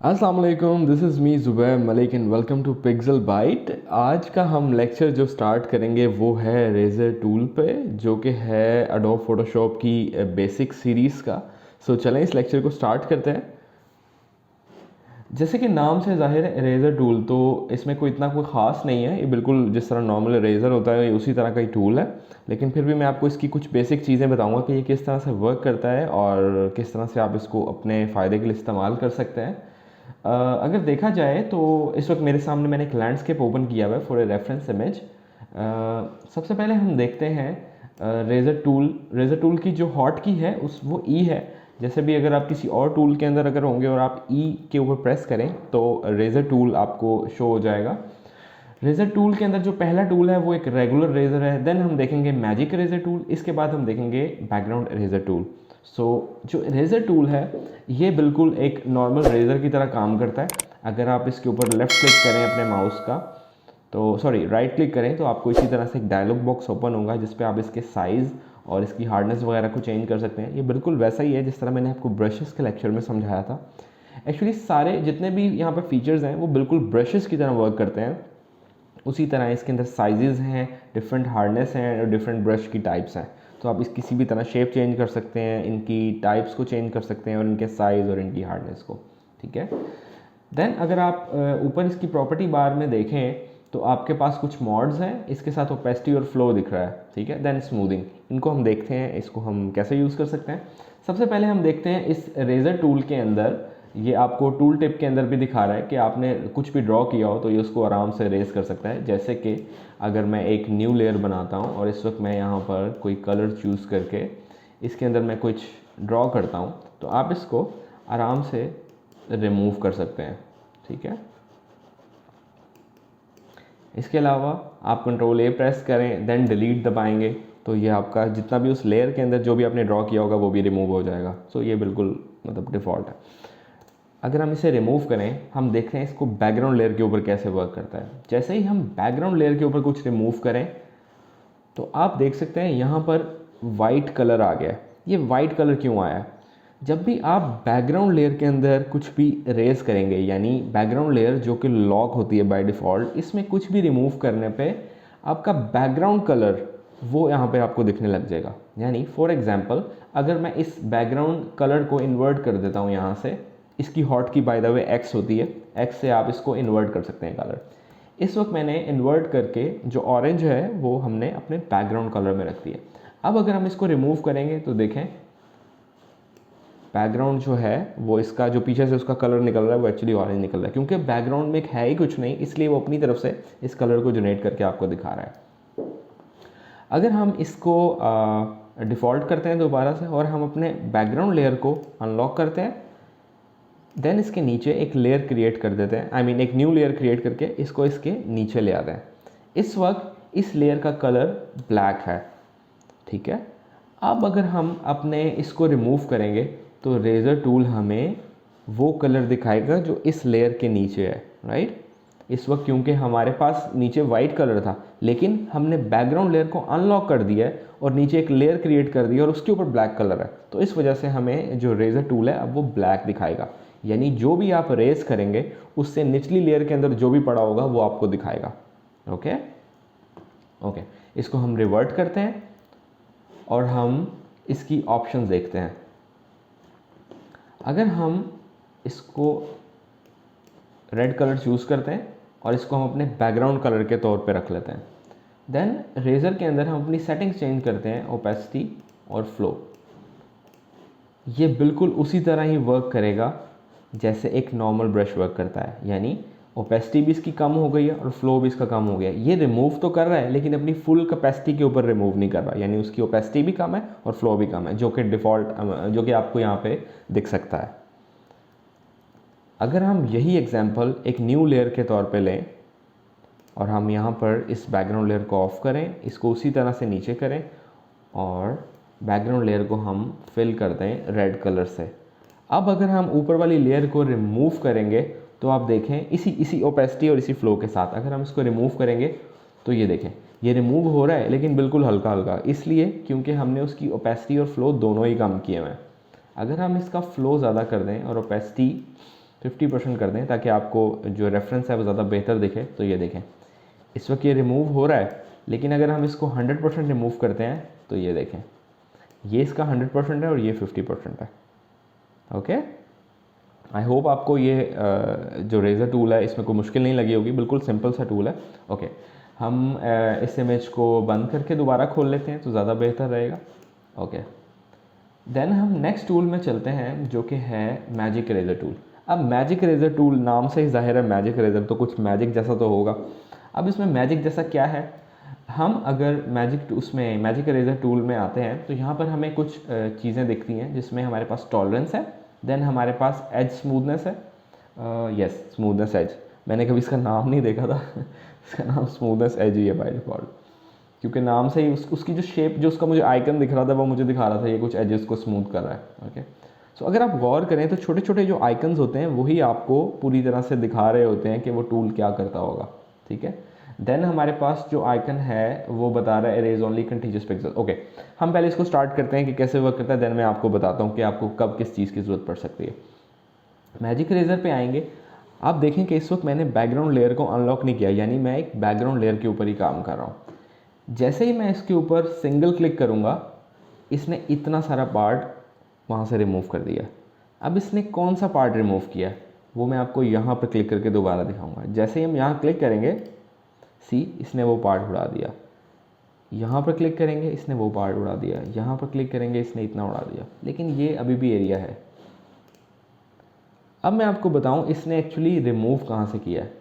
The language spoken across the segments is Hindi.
अस्सलाम वालेकुम, this is me Zubair Malik and welcome to Pixel Byte. आज का हम लेक्चर जो स्टार्ट करेंगे वो है रेज़र टूल पे, जो कि है एडोब फोटोशॉप की बेसिक सीरीज़ का। सो चलें इस लेक्चर को स्टार्ट करते हैं। जैसे कि नाम से ज़ाहिर है इरेज़र टूल, तो इसमें कोई इतना कोई ख़ास नहीं है। ये बिल्कुल जिस तरह नॉर्मल इरेज़र होता है उसी तरह का ही टूल है, लेकिन फिर भी मैं आपको इसकी कुछ बेसिक चीज़ें बताऊंगा कि ये किस तरह से वर्क करता है और किस तरह से आप इसको अपने फ़ायदे के लिए इस्तेमाल कर सकते हैं। अगर देखा जाए तो इस वक्त मेरे सामने मैंने एक लैंडस्केप ओपन किया हुआ है फॉर ए रेफरेंस इमेज। सबसे पहले हम देखते हैं रेज़र टूल की जो हॉट की है उस वो ई है। जैसे भी अगर आप किसी और टूल के अंदर अगर होंगे और आप ई के ऊपर प्रेस करें तो रेज़र टूल आपको शो हो जाएगा। रेज़र टूल के अंदर जो पहला टूल है वो एक रेगुलर रेज़र है। देन हम देखेंगे मैजिक रेज़र टूल, इसके बाद हम देखेंगे बैकग्राउंड रेज़र टूल। सो जो रेज़र टूल है ये बिल्कुल एक नॉर्मल रेज़र की तरह काम करता है। अगर आप इसके ऊपर लेफ़्ट क्लिक करें अपने माउस का, तो सॉरी राइट क्लिक करें तो आपको इसी तरह से एक डायलॉग बॉक्स ओपन होगा जिस पे आप इसके साइज़ और इसकी हार्डनेस वगैरह को चेंज कर सकते हैं। ये बिल्कुल वैसा ही है जिस तरह मैंने आपको ब्रशेस के लेक्चर में समझाया था। एक्चुअली सारे जितने भी यहाँ पर फीचर्स हैं वो बिल्कुल ब्रशेस की तरह वर्क करते हैं। उसी तरह इसके अंदर साइजेस हैं, डिफरेंट हार्डनेस हैं और डिफरेंट ब्रश की टाइप्स हैं। तो आप इस किसी भी तरह शेप चेंज कर सकते हैं, इनकी टाइप्स को चेंज कर सकते हैं और इनके साइज़ और इनकी हार्डनेस को। ठीक है। देन अगर आप ऊपर इसकी प्रॉपर्टी बार में देखें तो आपके पास कुछ मॉड्स हैं, इसके साथ ओपेसिटी और फ्लो दिख रहा है। ठीक है। देन स्मूथिंग, इनको हम देखते हैं इसको हम कैसे यूज़ कर सकते हैं। सबसे पहले हम देखते हैं इस रेज़र टूल के अंदर, ये आपको टूल टिप के अंदर भी दिखा रहा है कि आपने कुछ भी ड्रॉ किया हो तो ये उसको आराम से रेज कर सकता है। जैसे कि अगर मैं एक न्यू लेयर बनाता हूँ और इस वक्त मैं यहाँ पर कोई कलर चूज़ करके इसके अंदर मैं कुछ ड्रॉ करता हूँ तो आप इसको आराम से रिमूव कर सकते हैं। ठीक है। इसके अलावा आप कंट्रोल ए प्रेस करें देन डिलीट दबाएंगे तो ये आपका जितना भी उस लेयर के अंदर जो भी आपने ड्रॉ किया होगा वो भी रिमूव हो जाएगा। सो ये बिल्कुल मतलब डिफ़ॉल्ट है। अगर हम इसे रिमूव करें, हम देखते हैं इसको बैकग्राउंड लेयर के ऊपर कैसे वर्क करता है। जैसे ही हम बैकग्राउंड लेयर के ऊपर कुछ रिमूव करें तो आप देख सकते हैं यहाँ पर वाइट कलर आ गया। ये वाइट कलर क्यों आया? जब भी आप बैकग्राउंड लेयर के अंदर कुछ भी रेज करेंगे, यानी बैकग्राउंड लेयर जो कि लॉक होती है बाय डिफ़ॉल्ट, इसमें कुछ भी रिमूव करने पे आपका बैकग्राउंड कलर वो यहाँ पे आपको दिखने लग जाएगा। यानी फॉर एग्जांपल अगर मैं इस बैकग्राउंड कलर को इन्वर्ट कर देता हूँ यहाँ से, इसकी हॉट की बाय द वे एक्स होती है, एक्स से आप इसको इन्वर्ट कर सकते हैं कलर। इस वक्त मैंने इन्वर्ट करके जो ऑरेंज है वो हमने अपने बैकग्राउंड कलर में रख दिया। अब अगर हम इसको रिमूव करेंगे तो देखें बैकग्राउंड जो है वो इसका जो पीछे से उसका कलर निकल रहा है वो एक्चुअली ऑरेंज निकल रहा है, क्योंकि बैकग्राउंड में एक है ही कुछ नहीं, इसलिए वो अपनी तरफ से इस कलर को जनरेट करके आपको दिखा रहा है। अगर हम इसको डिफ़ॉल्ट करते हैं दोबारा से और हम अपने बैकग्राउंड लेयर को अनलॉक करते हैं, देन इसके नीचे एक लेयर क्रिएट कर देते हैं, आई मीन एक न्यू लेयर क्रिएट करके इसको इसके नीचे ले आते हैं। इस वक्त इस लेयर का कलर ब्लैक है। ठीक है। अब अगर हम अपने इसको रिमूव करेंगे तो रेज़र टूल हमें वो कलर दिखाएगा जो इस लेयर के नीचे है। राइट। इस वक्त क्योंकि हमारे पास नीचे वाइट कलर था, लेकिन हमने बैकग्राउंड लेयर को अनलॉक कर दिया है और नीचे एक लेयर क्रिएट कर दी और उसके ऊपर ब्लैक कलर है, तो इस वजह से हमें जो रेज़र टूल है अब वो ब्लैक दिखाएगा। यानी जो भी आप रेज करेंगे उससे निचली लेयर के अंदर जो भी पड़ा होगा वो आपको दिखाएगा। Okay okay. इसको हम रिवर्ट करते हैं और हम इसकी ऑप्शंस देखते हैं। अगर हम इसको रेड कलर चूज़ करते हैं और इसको हम अपने बैकग्राउंड कलर के तौर पे रख लेते हैं, देन रेज़र के अंदर हम अपनी सेटिंग्स चेंज करते हैं, ओपेसिटी और फ्लो। ये बिल्कुल उसी तरह ही वर्क करेगा जैसे एक नॉर्मल ब्रश वर्क करता है, यानी ओपेसिटी भी इसकी कम हो गई है और फ्लो भी इसका कम हो गया है। ये रिमूव तो कर रहा है लेकिन अपनी फुल कैपेसिटी के ऊपर रिमूव नहीं कर रहा, यानी उसकी ओपेसिटी भी कम है और फ्लो भी कम है, जो कि डिफ़ॉल्ट जो कि आपको यहाँ पे दिख सकता है। अगर हम यही एग्जांपल एक न्यू लेयर के तौर पे लें और हम यहाँ पर इस बैकग्राउंड लेयर को ऑफ करें, इसको उसी तरह से नीचे करें और बैकग्राउंड लेयर को हम फिल कर दें रेड कलर से। अब अगर हम ऊपर वाली लेयर को रिमूव करेंगे तो आप देखें इसी ओपेसिटी और इसी फ्लो के साथ अगर हम इसको रिमूव करेंगे तो ये देखें ये रिमूव हो रहा है लेकिन बिल्कुल हल्का हल्का, इसलिए क्योंकि हमने उसकी ओपेसिटी और फ्लो दोनों ही कम किए हुए हैं। अगर हम इसका फ्लो ज़्यादा कर दें और ओपेसिटी 50% कर दें ताकि आपको जो रेफरेंस है वो ज़्यादा बेहतर दिखे। तो ये देखें इस वक्त ये रिमूव हो रहा है, लेकिन अगर हम इसको 100% रिमूव करते हैं तो ये देखें ये इसका 100% है और ये 50% है। ओके, आई होप आपको ये जो रेज़र टूल है इसमें कोई मुश्किल नहीं लगी होगी, बिल्कुल सिंपल सा टूल है। ओके, हम इस इमेज को बंद करके दोबारा खोल लेते हैं तो ज़्यादा बेहतर रहेगा। ओके, देन हम नेक्स्ट टूल में चलते हैं जो कि है मैजिक इरेज़र टूल। अब मैजिक इरेज़र टूल नाम से ही ज़ाहिर है मैजिक इरेज़र तो कुछ मैजिक जैसा तो होगा। अब इसमें मैजिक जैसा क्या है, हम अगर उसमें मैजिक इरेज़र टूल में आते हैं तो यहाँ पर हमें कुछ चीज़ें दिखती हैं जिसमें हमारे पास टॉलरेंस है, देन हमारे पास एज स्मूथनेस है। यस, स्मूथनेस एज, मैंने कभी इसका नाम नहीं देखा था इसका नाम स्मूथनेस एज ही है बाय डिफ़ॉल्ट, क्योंकि नाम से ही उसकी जो शेप, जो उसका मुझे आइकन दिख रहा था वो मुझे दिखा रहा था ये कुछ एजेस को स्मूथ कर रहा है। ओके, सो अगर आप गौर करें तो छोटे छोटे जो आइकन्स होते हैं वही आपको पूरी तरह से दिखा रहे होते हैं कि वो टूल क्या करता होगा। ठीक है, देन हमारे पास जो आइकन है वो बता रहा है erase only contiguous pixel. Okay, हम पहले इसको स्टार्ट करते हैं कि कैसे वर्क करता है, देन मैं आपको बताता हूँ कि आपको कब किस चीज़ की ज़रूरत पड़ सकती है। मैजिक इरेज़र पे आएंगे, आप देखें कि इस वक्त मैंने बैकग्राउंड लेयर को अनलॉक नहीं किया, यानी मैं एक बैकग्राउंड लेयर के ऊपर ही काम कर रहा हूँ। जैसे ही मैं इसके ऊपर सिंगल क्लिक करूँगा इसने इतना सारा पार्ट वहाँ से रिमूव कर दिया। अब इसने कौन सा पार्ट रिमूव किया वो मैं आपको यहाँ पर क्लिक करके दोबारा दिखाऊंगा। जैसे ही हम यहाँ क्लिक करेंगे, सी इसने वो पार्ट उड़ा दिया, यहाँ पर क्लिक करेंगे इसने वो पार्ट उड़ा दिया, यहाँ पर क्लिक करेंगे इसने इतना उड़ा दिया, लेकिन ये अभी भी एरिया है। अब मैं आपको बताऊँ इसने एक्चुअली रिमूव कहाँ से किया है।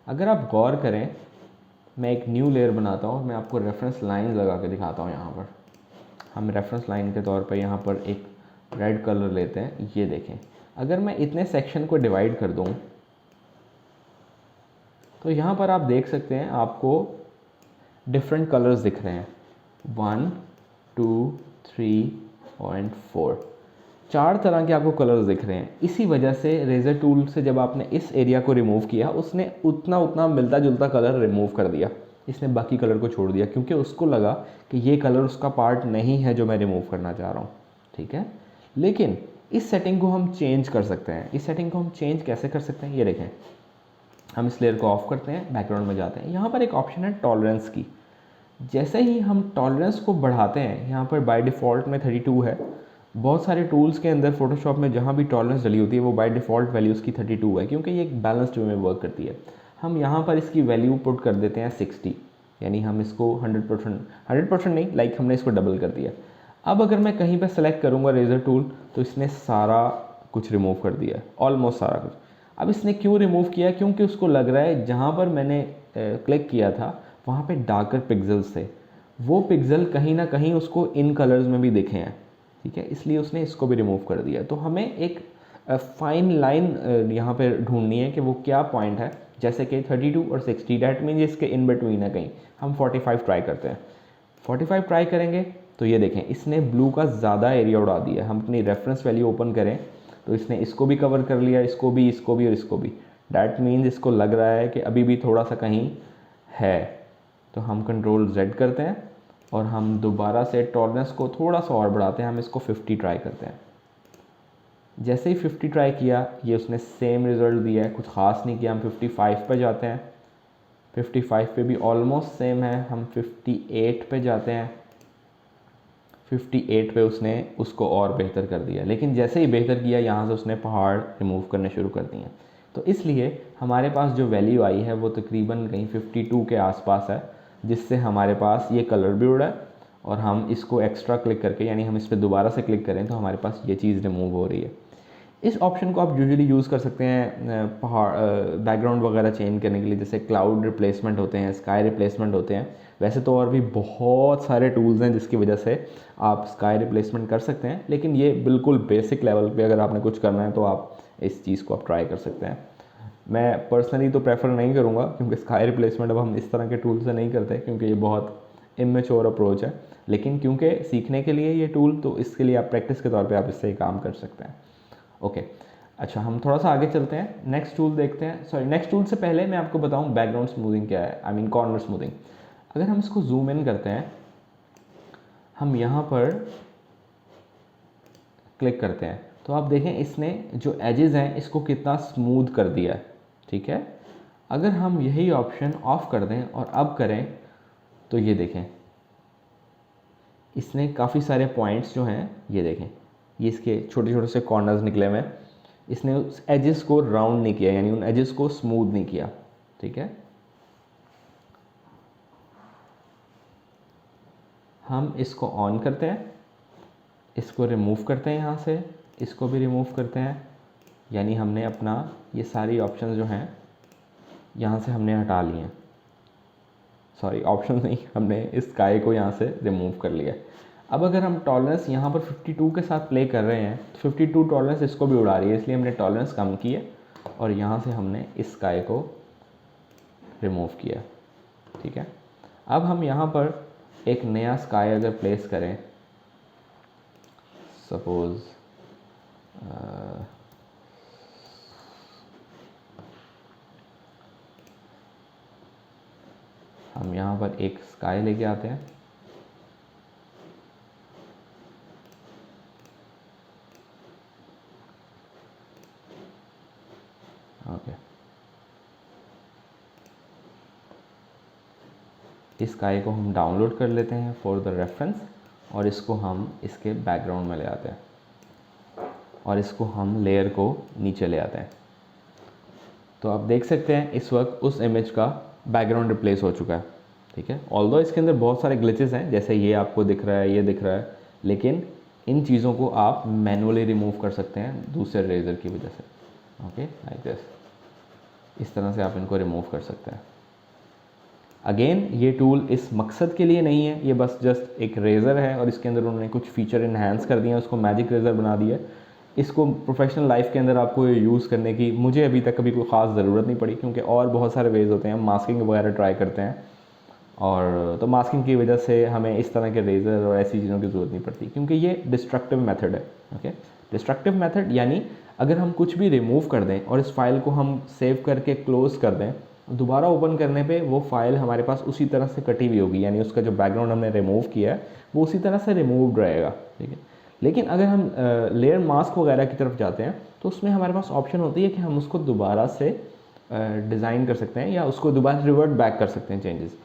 अगर आप गौर करें, मैं एक न्यू लेयर बनाता हूँ और मैं आपको रेफरेंस लाइन लगा के दिखाता हूँ। यहाँ पर हम रेफरेंस लाइन के तौर पर यहाँ पर एक रेड कलर लेते हैं। ये देखें, अगर मैं इतने सेक्शन को डिवाइड कर दूँ तो यहाँ पर आप देख सकते हैं आपको डिफरेंट कलर्स दिख रहे हैं, 1 2 3 और 4, 4 तरह के आपको कलर्स दिख रहे हैं। इसी वजह से रेज़र टूल से जब आपने इस एरिया को रिमूव किया उसने उतना मिलता जुलता कलर रिमूव कर दिया, इसने बाकी कलर को छोड़ दिया क्योंकि उसको लगा कि ये कलर उसका पार्ट नहीं है जो मैं रिमूव करना चाह रहा हूँ। ठीक है, लेकिन इस सेटिंग को हम चेंज कर सकते हैं। इस सेटिंग को हम चेंज कैसे कर सकते हैं, ये देखें, हम इस लेयर को ऑफ करते हैं, बैकग्राउंड में जाते हैं, यहाँ पर एक ऑप्शन है टॉलरेंस की। जैसे ही हम टॉलरेंस को बढ़ाते हैं, यहाँ पर बाय डिफ़ॉल्ट में 32 है। बहुत सारे टूल्स के अंदर फोटोशॉप में जहाँ भी टॉलरेंस डली होती है वो बाय डिफ़ॉल्ट वैल्यू उसकी 32 है, क्योंकि ये एक बैलेंस्ड वे में वर्क करती है। हम यहाँ पर इसकी वैल्यू पुट कर देते हैं 60, यानी हम इसको 100% नहीं, लाइक हमने इसको डबल कर दिया। अब अगर मैं कहीं पर सेलेक्ट करूँगा रेज़र टूल तो इसने सारा कुछ रिमूव कर दिया है, ऑलमोस्ट सारा कुछ। अब इसने क्यों रिमूव किया, क्योंकि उसको लग रहा है जहाँ पर मैंने क्लिक किया था वहाँ पे डार्कर पिक्सेल्स थे, वो पिक्सल कहीं ना कहीं उसको इन कलर्स में भी दिखे हैं। ठीक है, इसलिए उसने इसको भी रिमूव कर दिया। तो हमें एक फाइन लाइन यहाँ पे ढूंढनी है कि वो क्या पॉइंट है, जैसे कि 32 और 60, डैट मीन इसके इन बिटवीन है कहीं। हम 45 ट्राई करते हैं, 45 ट्राई करेंगे तो ये देखें इसने ब्लू का ज़्यादा एरिया उड़ा दिया। हम अपनी रेफरेंस वैल्यू ओपन करें तो इसने इसको भी कवर कर लिया, इसको भी और इसको भी। डैट मीन्स इसको लग रहा है कि अभी भी थोड़ा सा कहीं है। तो हम कंट्रोल Z करते हैं और हम दोबारा से टॉलरेंस को थोड़ा सा और बढ़ाते हैं, हम इसको 50 ट्राई करते हैं। जैसे ही 50 ट्राई किया ये उसने सेम रिज़ल्ट दिया है, कुछ ख़ास नहीं किया। हम 55 पे जाते हैं, 55 पे भी ऑलमोस्ट सेम है। हम 58 पे जाते हैं, 58 पे उसने उसको और बेहतर कर दिया। लेकिन जैसे ही बेहतर किया यहाँ से उसने पहाड़ रिमूव करने शुरू कर दिए। तो इसलिए हमारे पास जो वैल्यू आई है वो तकरीबन कहीं 52 के आसपास है, जिससे हमारे पास ये कलर भी उड़ा है। और हम इसको एक्स्ट्रा क्लिक करके, यानी हम इस पर दोबारा से क्लिक करें तो हमारे पास ये चीज़ रिमूव हो रही है। इस ऑप्शन को आप यूजुअली यूज़ कर सकते हैं पहाड़ बैकग्राउंड वगैरह चेंज करने के लिए, जैसे क्लाउड रिप्लेसमेंट होते हैं, स्काई रिप्लेसमेंट होते हैं। वैसे तो और भी बहुत सारे टूल्स हैं जिसकी वजह से आप स्काई रिप्लेसमेंट कर सकते हैं, लेकिन ये बिल्कुल बेसिक लेवल पे अगर आपने कुछ करना है तो आप इस चीज़ को आप ट्राई कर सकते हैं। मैं पर्सनली तो प्रेफर नहीं करूँगा, क्योंकि स्काई रिप्लेसमेंट अब हम इस तरह के टूल से नहीं करते, क्योंकि ये बहुत इमेच्योर अप्रोच है। लेकिन क्योंकि सीखने के लिए ये टूल, तो इसके लिए आप प्रैक्टिस के तौर पे आप इससे ही काम कर सकते हैं। ओके, अच्छा, हम थोड़ा सा आगे चलते हैं, नेक्स्ट टूल देखते हैं। सॉरी, नेक्स्ट टूल से पहले मैं आपको बताऊं बैकग्राउंड स्मूथिंग क्या है, आई मीन कॉर्नर स्मूथिंग। अगर हम इसको जूम इन करते हैं, हम यहाँ पर क्लिक करते हैं तो आप देखें इसने जो एजेस हैं इसको कितना स्मूथ कर दिया है, ठीक है। अगर हम यही ऑप्शन ऑफ कर दें और अब करें तो ये देखें इसने काफ़ी सारे पॉइंट्स जो हैं ये देखें, ये इसके छोटे छोटे से कॉर्नर्स निकले हुए हैं। इसने उस एजेस को राउंड नहीं किया, यानी उन एजेस को स्मूथ नहीं किया, ठीक है। हम इसको ऑन करते हैं, इसको रिमूव करते हैं यहाँ से, इसको भी रिमूव करते हैं, यानी हमने अपना ये सारी ऑप्शंस जो हैं यहाँ से हमने हटा लिए हैं। सॉरी, ऑप्शन नहीं, हमने इस स्काई को यहाँ से रिमूव कर लिया। अब अगर हम टॉलरेंस यहाँ पर 52 के साथ प्ले कर रहे हैं तो 52 टॉलरेंस इसको भी उड़ा रही है, इसलिए हमने टॉलरेंस कम की है और यहाँ से हमने इस स्काई को रिमूव किया, ठीक है। अब हम यहाँ पर एक नया स्काई अगर प्लेस करें, सपोज़ हम यहाँ पर एक स्काई लेके आते हैं, ओके। इस स्काई को हम डाउनलोड कर लेते हैं फॉर द रेफरेंस और इसको हम इसके बैकग्राउंड में ले आते हैं और इसको हम लेयर को नीचे ले आते हैं। तो आप देख सकते हैं इस वक्त उस इमेज का बैकग्राउंड रिप्लेस हो चुका है, ठीक है। ऑल्दो इसके अंदर बहुत सारे ग्लिचेस हैं, जैसे ये आपको दिख रहा है, ये दिख रहा है, लेकिन इन चीज़ों को आप मैनुअली रिमूव कर सकते हैं दूसरे रेजर की वजह से, ओके, लाइक दिस। इस तरह से आप इनको रिमूव कर सकते हैं। अगेन ये टूल इस मकसद के लिए नहीं है, ये बस जस्ट एक रेज़र है और इसके अंदर उन्होंने कुछ फीचर इन्हांस कर दिए हैं, उसको मैजिक रेज़र बना दिया। इसको प्रोफेशनल लाइफ के अंदर आपको यूज़ करने की मुझे अभी तक कभी कोई ख़ास ज़रूरत नहीं पड़ी, क्योंकि और बहुत सारे वेज होते हैं, हम मास्किंग वगैरह ट्राई करते हैं और तो मास्किंग की वजह से हमें इस तरह के रेज़र और ऐसी चीज़ों की ज़रूरत नहीं पड़ती, क्योंकि ये डिस्ट्रक्टिव मेथड है, ओके। डिस्ट्रक्टिव मेथड यानी अगर हम कुछ भी रिमूव कर दें और इस फाइल को हम सेव करके क्लोज़ कर दें, दोबारा ओपन करने पे वो फाइल हमारे पास उसी तरह से कटी हुई होगी, यानी उसका जो बैकग्राउंड हमने रिमूव किया है वो उसी तरह से रिमूव्ड रहेगा, ठीक है। लेकिन अगर हम लेयर मास्क वगैरह की तरफ जाते हैं तो उसमें हमारे पास ऑप्शन होती है कि हम उसको दोबारा से डिज़ाइन कर सकते हैं या उसको दोबारा रिवर्ट बैक कर सकते हैं चेंजेस।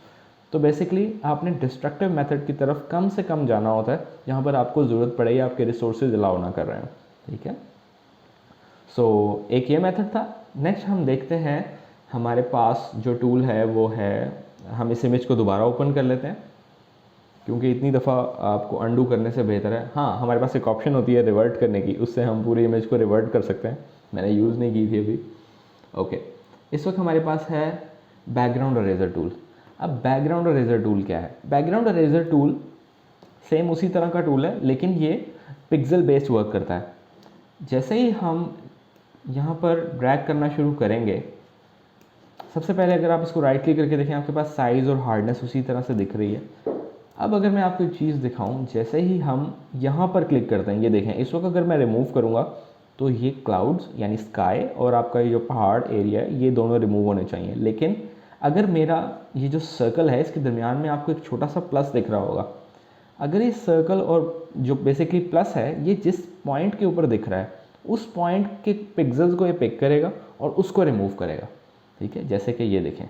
तो बेसिकली आपने डिस्ट्रक्टिव मेथड की तरफ कम से कम जाना होता है, जहाँ पर आपको ज़रूरत पड़े या आपके रिसोर्सेज अलाउ ना कर रहे हैं, ठीक है। सो एक ये मेथड था। नेक्स्ट हम देखते हैं हमारे पास जो टूल है वो है, हम इस इमेज को दोबारा ओपन कर लेते हैं, क्योंकि इतनी दफ़ा आपको अंडू करने से बेहतर है। हाँ, हमारे पास एक ऑप्शन होती है रिवर्ट करने की, उससे हम पूरी इमेज को रिवर्ट कर सकते हैं, मैंने यूज़ नहीं की थी अभी, ओके। इस वक्त हमारे पास है बैकग्राउंड इरेज़र टूल। अब बैकग्राउंड इरेज़र टूल क्या है? बैकग्राउंड इरेज़र टूल सेम उसी तरह का टूल है, लेकिन ये पिक्सल बेस्ड वर्क करता है। जैसे ही हम यहाँ पर ड्रैग करना शुरू करेंगे, सबसे पहले अगर आप इसको राइट क्लिक करके देखें, आपके पास साइज़ और हार्डनेस उसी तरह से दिख रही है। अब अगर मैं आपको एक चीज़ दिखाऊं, जैसे ही हम यहाँ पर क्लिक करते हैं, ये देखें, इस वक्त अगर मैं रिमूव करूँगा तो ये क्लाउड्स यानी स्काई और आपका ये जो पहाड़ एरिया है ये दोनों रिमूव होने चाहिए। लेकिन अगर मेरा ये जो सर्कल है इसके दरमियान में आपको एक छोटा सा प्लस दिख रहा होगा, अगर ये सर्कल और जो बेसिकली प्लस है ये जिस पॉइंट के ऊपर दिख रहा है उस पॉइंट के पिक्सल्स को ये पिक करेगा और उसको रिमूव करेगा, ठीक है। जैसे कि ये देखें,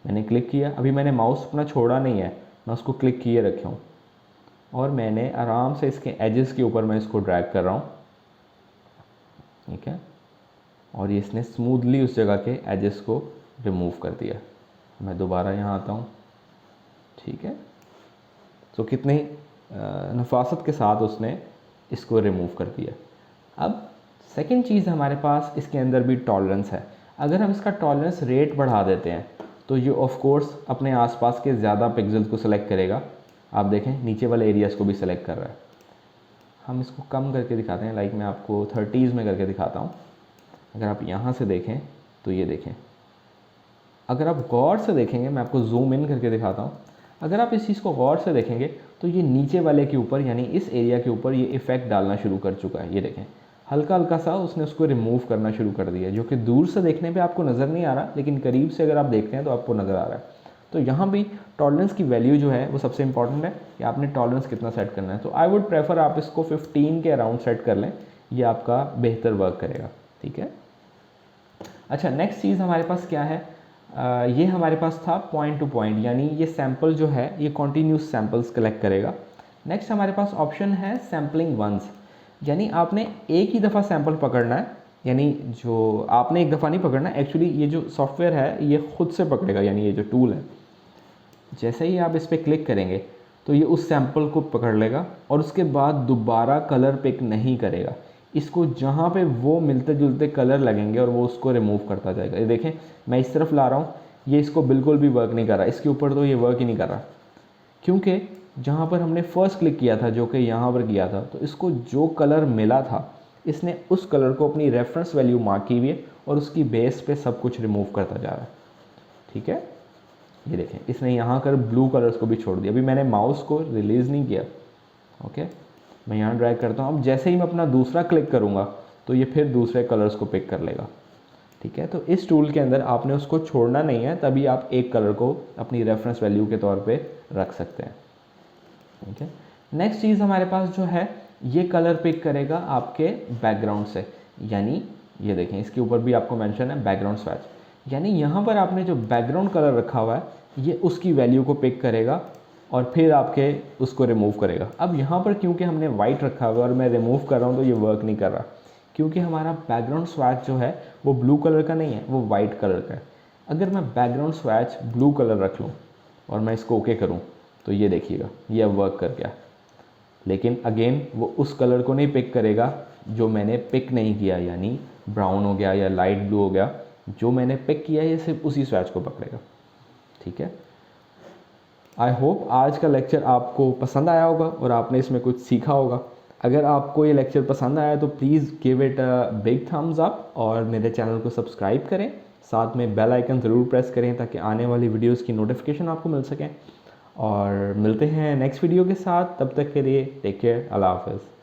मैंने क्लिक किया, अभी मैंने माउस अपना छोड़ा नहीं है, मैं उसको क्लिक किए रखा हूँ और मैंने आराम से इसके एजेस के ऊपर मैं इसको ड्रैग कर रहा हूँ, ठीक है। और ये इसने स्मूथली उस जगह के एजेस को रिमूव कर दिया। मैं दोबारा यहाँ आता हूँ, ठीक है। तो कितनी नफासत के साथ उसने इसको रिमूव कर दिया। अब सेकंड चीज़ हमारे पास इसके अंदर भी टॉलरेंस है। अगर हम इसका टॉलरेंस रेट बढ़ा देते हैं तो ये ऑफ कोर्स अपने आसपास के ज़्यादा पिक्सल्स को सेलेक्ट करेगा। आप देखें नीचे वाले एरियाज़ को भी सेलेक्ट कर रहा है। हम इसको कम करके दिखाते हैं, लाइक मैं आपको 30s में करके दिखाता हूँ। अगर आप यहाँ से देखें तो ये देखें, अगर आप गौर से देखेंगे, मैं आपको जूम इन करके दिखाता हूँ, अगर आप इस चीज़ को गौर से देखेंगे तो ये नीचे वाले के ऊपर यानी इस एरिया के ऊपर ये इफ़ेक्ट डालना शुरू कर चुका है। ये देखें, हल्का हल्का सा उसने उसको रिमूव करना शुरू कर दिया, जो कि दूर से देखने पे आपको नज़र नहीं आ रहा, लेकिन करीब से अगर आप देखते हैं तो आपको नज़र आ रहा है। तो यहाँ भी टॉलरेंस की वैल्यू जो है वो सबसे इंपॉर्टेंट है कि आपने टॉलरेंस कितना सेट करना है। तो आई वुड प्रेफर आप इसको 15 के अराउंड सेट कर लें, ये आपका बेहतर वर्क करेगा। ठीक है। अच्छा, नेक्स्ट चीज़ हमारे पास क्या है, ये हमारे पास था पॉइंट टू पॉइंट, यानी ये सैम्पल जो है ये कॉन्टीन्यूस सैम्पल्स कलेक्ट करेगा। नेक्स्ट हमारे पास ऑप्शन है सैम्पलिंग वंस, यानी आपने एक ही दफ़ा सैंपल पकड़ना है, यानी जो आपने एक दफ़ा नहीं पकड़ना, एक्चुअली ये जो सॉफ्टवेयर है ये खुद से पकड़ेगा, यानी ये जो टूल है जैसे ही आप इस पर क्लिक करेंगे तो ये उस सैंपल को पकड़ लेगा और उसके बाद दोबारा कलर पिक नहीं करेगा। इसको जहाँ पे वो मिलते जुलते कलर लगेंगे और वो उसको रिमूव करता जाएगा। ये देखें मैं इस तरफ ला रहा हूँ, ये इसको बिल्कुल भी वर्क नहीं कर रहा, इसके ऊपर तो ये वर्क ही नहीं कर रहा, क्योंकि जहाँ पर हमने फर्स्ट क्लिक किया था, जो कि यहाँ पर किया था, तो इसको जो कलर मिला था इसने उस कलर को अपनी रेफरेंस वैल्यू मार्क की हुई है और उसकी बेस पे सब कुछ रिमूव करता जा रहा है। ठीक है, ये देखें इसने यहाँ कर ब्लू कलर्स को भी छोड़ दिया। अभी मैंने माउस को रिलीज़ नहीं किया। ओके, मैं यहाँ ड्रैग करता हूँ, अब जैसे ही मैं अपना दूसरा क्लिक करूँगा तो ये फिर दूसरे कलर्स को पिक कर लेगा। ठीक है, तो इस टूल के अंदर आपने उसको छोड़ना नहीं है, तभी आप एक कलर को अपनी रेफरेंस वैल्यू के तौर पे रख सकते हैं। ठीक है, नेक्स्ट चीज़ हमारे पास जो है ये कलर पिक करेगा आपके बैकग्राउंड से, यानी ये देखें इसके ऊपर भी आपको मेंशन है बैकग्राउंड स्वैच, यानी यहाँ पर आपने जो बैकग्राउंड कलर रखा हुआ है ये उसकी वैल्यू को पिक करेगा और फिर आपके उसको रिमूव करेगा। अब यहाँ पर क्योंकि हमने वाइट रखा हुआ है और मैं रिमूव कर रहा हूँ तो ये वर्क नहीं कर रहा, क्योंकि हमारा बैकग्राउंड स्वैच जो है वो ब्लू कलर का नहीं है, वो वाइट कलर का है। अगर मैं बैकग्राउंड स्वैच ब्लू कलर रख लूँ और मैं इसको ओके करूँ तो ये देखिएगा ये अब वर्क कर गया, लेकिन अगेन वो उस कलर को नहीं पिक करेगा जो मैंने पिक नहीं किया, यानी ब्राउन हो गया या लाइट ब्लू हो गया, जो मैंने पिक किया ये सिर्फ उसी स्वैच को पकड़ेगा। ठीक है, आई होप आज का लेक्चर आपको पसंद आया होगा और आपने इसमें कुछ सीखा होगा। अगर आपको ये लेक्चर पसंद आया तो please give it a big thumbs up और मेरे चैनल को सब्सक्राइब करें, साथ में बेल आइकन ज़रूर प्रेस करें ताकि आने वाली वीडियोस की नोटिफिकेशन आपको मिल सकें। और मिलते हैं नेक्स्ट वीडियो के साथ, तब तक के लिए टेक केयर, अल्लाह हाफ़िज़।